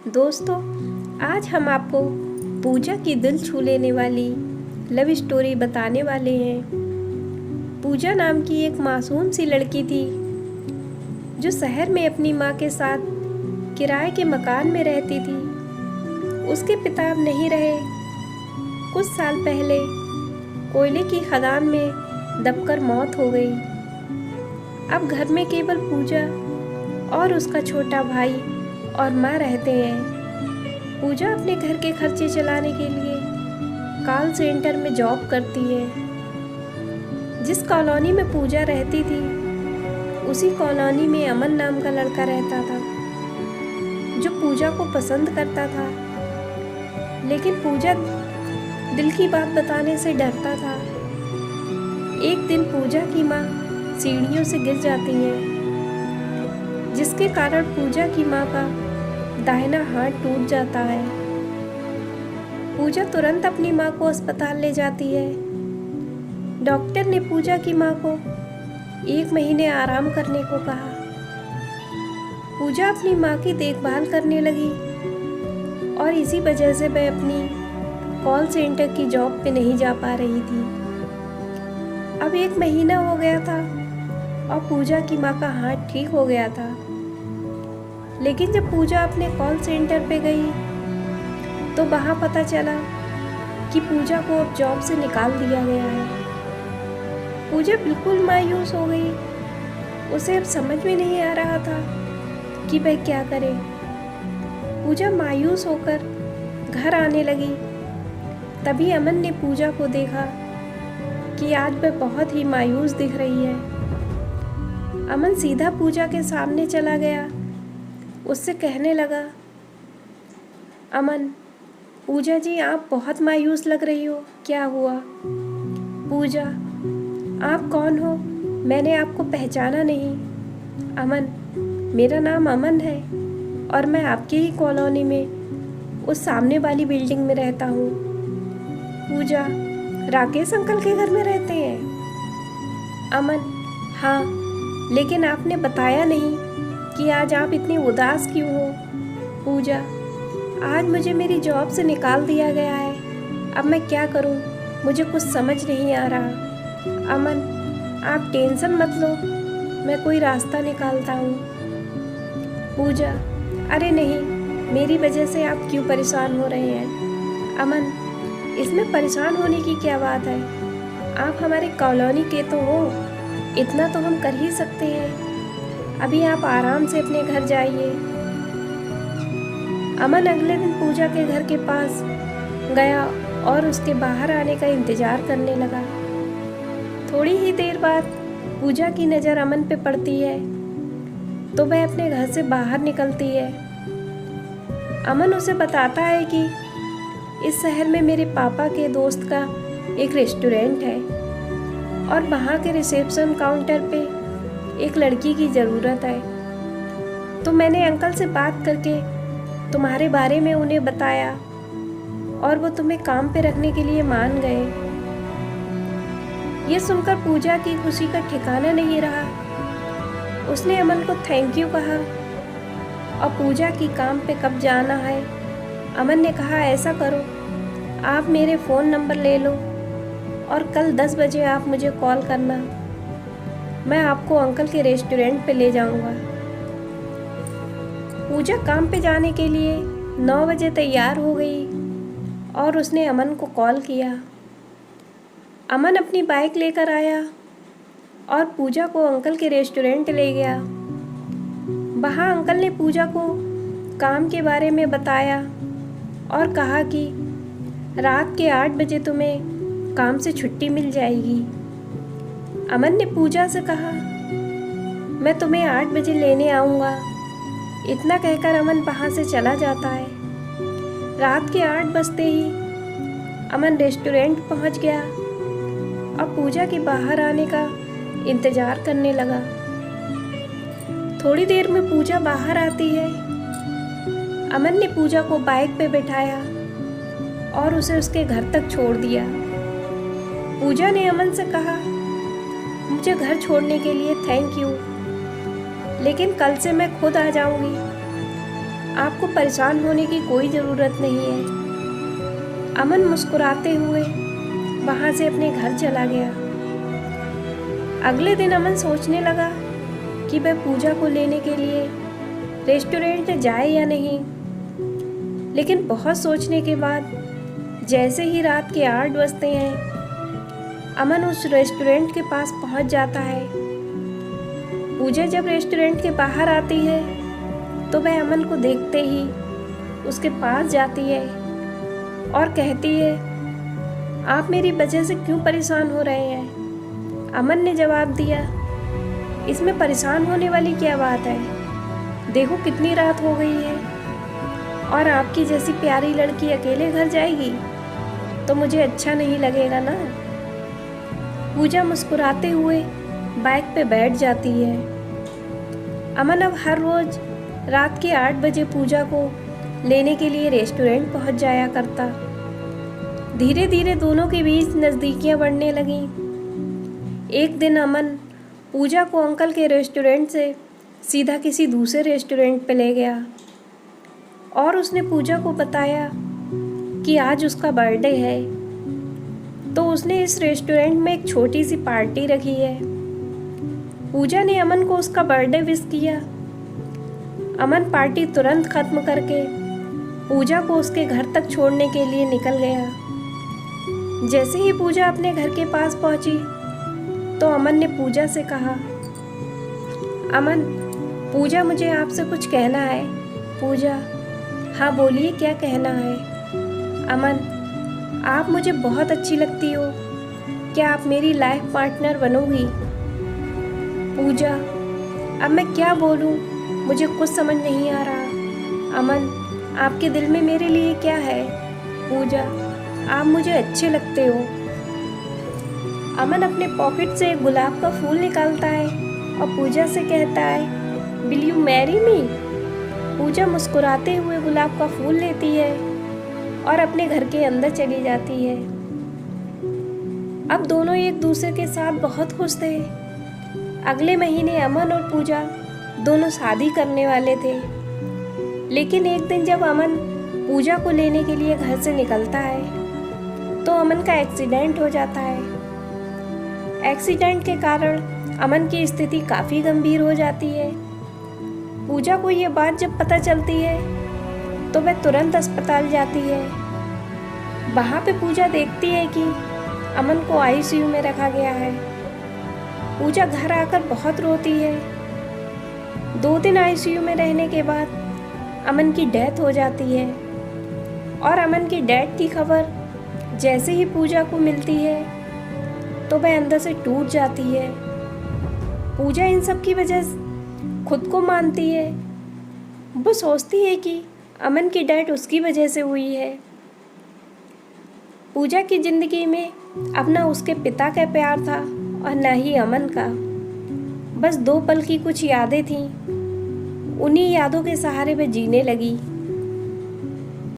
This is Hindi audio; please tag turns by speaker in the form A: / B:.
A: दोस्तों, आज हम आपको पूजा की दिल छू लेने वाली लव स्टोरी बताने वाले हैं। पूजा नाम की एक मासूम सी लड़की थी जो शहर में अपनी माँ के साथ किराए के मकान में रहती थी। उसके पिता अब नहीं रहे। कुछ साल पहले कोयले की खदान में दबकर मौत हो गई। अब घर में केवल पूजा और उसका छोटा भाई और माँ रहते हैं। पूजा अपने घर के खर्चे चलाने के लिए कॉल सेंटर में जॉब करती है। जिस कॉलोनी में पूजा रहती थी उसी कॉलोनी में अमन नाम का लड़का रहता था जो पूजा को पसंद करता था, लेकिन पूजा दिल की बात बताने से डरता था। एक दिन पूजा की माँ सीढ़ियों से गिर जाती है, जिसके कारण पूजा की माँ का दाहिना हाथ टूट जाता है। पूजा तुरंत अपनी माँ को अस्पताल ले जाती है। डॉक्टर ने पूजा की माँ को 1 महीने आराम करने को कहा। पूजा अपनी माँ की देखभाल करने लगी और इसी वजह से वह अपनी कॉल सेंटर की जॉब पे नहीं जा पा रही थी। अब 1 महीना हो गया था और पूजा की माँ का हाथ ठीक हो गया था, लेकिन जब पूजा अपने कॉल सेंटर पे गई तो वहाँ पता चला कि पूजा को अब जॉब से निकाल दिया गया है। पूजा बिल्कुल मायूस हो गई। उसे अब समझ में नहीं आ रहा था कि वह क्या करे। पूजा मायूस होकर घर आने लगी। तभी अमन ने पूजा को देखा कि आज वह बहुत ही मायूस दिख रही है। अमन सीधा पूजा के सामने चला गया। उससे कहने लगा, अमन, पूजा जी आप बहुत मायूस लग रही हो, क्या हुआ? पूजा, आप कौन हो? मैंने आपको पहचाना नहीं। अमन, मेरा नाम अमन है और मैं आपके ही कॉलोनी में उस सामने वाली बिल्डिंग में रहता हूँ। पूजा, राकेश अंकल के घर में रहते हैं? अमन, हाँ, लेकिन आपने बताया नहीं कि आज आप इतनी उदास क्यों हो? पूजा, आज मुझे मेरी जॉब से निकाल दिया गया है। अब मैं क्या करूं? मुझे कुछ समझ नहीं आ रहा। अमन, आप टेंशन मत लो, मैं कोई रास्ता निकालता हूं। पूजा, अरे नहीं, मेरी वजह से आप क्यों परेशान हो रहे हैं? अमन, इसमें परेशान होने की क्या बात है? आप हमारे कॉलोनी के तो हो, इतना तो हम कर ही सकते हैं। अभी आप आराम से अपने घर जाइए। अमन अगले दिन पूजा के घर के पास गया और उसके बाहर आने का इंतजार करने लगा। थोड़ी ही देर बाद पूजा की नज़र अमन पे पड़ती है तो वह अपने घर से बाहर निकलती है। अमन उसे बताता है कि इस शहर में मेरे पापा के दोस्त का एक रेस्टोरेंट है और वहाँ के रिसेप्शन काउंटर पे एक लड़की की ज़रूरत है। तो मैंने अंकल से बात करके तुम्हारे बारे में उन्हें बताया और वो तुम्हें काम पे रखने के लिए मान गए। ये सुनकर पूजा की खुशी का ठिकाना नहीं रहा। उसने अमन को थैंक यू कहा और पूजा की काम पे कब जाना है। अमन ने कहा, ऐसा करो, आप मेरे फ़ोन नंबर ले लो और कल 10 बजे आप मुझे कॉल करना। मैं आपको अंकल के रेस्टोरेंट पे ले जाऊंगा। पूजा काम पे जाने के लिए 9 बजे तैयार हो गई और उसने अमन को कॉल किया। अमन अपनी बाइक लेकर आया और पूजा को अंकल के रेस्टोरेंट ले गया। वहाँ अंकल ने पूजा को काम के बारे में बताया और कहा कि रात के 8 बजे तुम्हें काम से छुट्टी मिल जाएगी। अमन ने पूजा से कहा, मैं तुम्हें 8 बजे लेने आऊँगा। इतना कहकर अमन वहाँ से चला जाता है। रात के 8 बजते ही अमन रेस्टोरेंट पहुँच गया और पूजा के बाहर आने का इंतज़ार करने लगा। थोड़ी देर में पूजा बाहर आती है। अमन ने पूजा को बाइक पे बैठाया और उसे उसके घर तक छोड़ दिया। पूजा ने अमन से कहा, मुझे घर छोड़ने के लिए थैंक यू, लेकिन कल से मैं खुद आ जाऊंगी। आपको परेशान होने की कोई ज़रूरत नहीं है। अमन मुस्कुराते हुए वहाँ से अपने घर चला गया। अगले दिन अमन सोचने लगा कि वह पूजा को लेने के लिए रेस्टोरेंट जाए या नहीं। लेकिन बहुत सोचने के बाद जैसे ही रात के 8 बजते हैं, अमन उस रेस्टोरेंट के पास पहुंच जाता है। पूजा जब रेस्टोरेंट के बाहर आती है तो वह अमन को देखते ही उसके पास जाती है और कहती है, आप मेरी वजह से क्यों परेशान हो रहे हैं? अमन ने जवाब दिया, इसमें परेशान होने वाली क्या बात है? देखो कितनी रात हो गई है और आपकी जैसी प्यारी लड़की अकेले घर जाएगी तो मुझे अच्छा नहीं लगेगा ना। पूजा मुस्कुराते हुए बाइक पे बैठ जाती है। अमन अब हर रोज रात के 8 बजे पूजा को लेने के लिए रेस्टोरेंट पहुंच जाया करता। धीरे धीरे दोनों के बीच नज़दीकियां बढ़ने लगीं। एक दिन अमन पूजा को अंकल के रेस्टोरेंट से सीधा किसी दूसरे रेस्टोरेंट पे ले गया और उसने पूजा को बताया कि आज उसका बर्थडे है, तो उसने इस रेस्टोरेंट में एक छोटी सी पार्टी रखी है। पूजा ने अमन को उसका बर्थडे विश किया। अमन पार्टी तुरंत खत्म करके पूजा को उसके घर तक छोड़ने के लिए निकल गया। जैसे ही पूजा अपने घर के पास पहुंची तो अमन ने पूजा से कहा, अमन, पूजा मुझे आपसे कुछ कहना है। पूजा, हाँ बोलिए, क्या कहना है? अमन, आप मुझे बहुत अच्छी लगती हो, क्या आप मेरी लाइफ पार्टनर बनोगी? पूजा, अब मैं क्या बोलूँ, मुझे कुछ समझ नहीं आ रहा। अमन, आपके दिल में मेरे लिए क्या है? पूजा, आप मुझे अच्छे लगते हो। अमन अपने पॉकेट से एक गुलाब का फूल निकालता है और पूजा से कहता है, विल यू मैरी मी? पूजा मुस्कुराते हुए गुलाब का फूल लेती है और अपने घर के अंदर चली जाती है। अब दोनों एक दूसरे के साथ बहुत खुश थे। अगले महीने अमन और पूजा दोनों शादी करने वाले थे। लेकिन एक दिन जब अमन पूजा को लेने के लिए घर से निकलता है तो अमन का एक्सीडेंट हो जाता है। एक्सीडेंट के कारण अमन की स्थिति काफ़ी गंभीर हो जाती है। पूजा को ये बात जब पता चलती है तो वह तुरंत अस्पताल जाती है। वहाँ पे पूजा देखती है कि अमन को आईसीयू में रखा गया है। पूजा घर आकर बहुत रोती है। 2 दिन आईसीयू में रहने के बाद अमन की डेथ हो जाती है और अमन की डेथ की खबर जैसे ही पूजा को मिलती है तो वह अंदर से टूट जाती है। पूजा इन सब की वजह खुद को मानती है। वो सोचती है कि अमन की डेथ उसकी वजह से हुई है। पूजा की ज़िंदगी में अब ना उसके पिता का प्यार था और ना ही अमन का। बस 2 पल की कुछ यादें थीं। उन्हीं यादों के सहारे वह जीने लगी।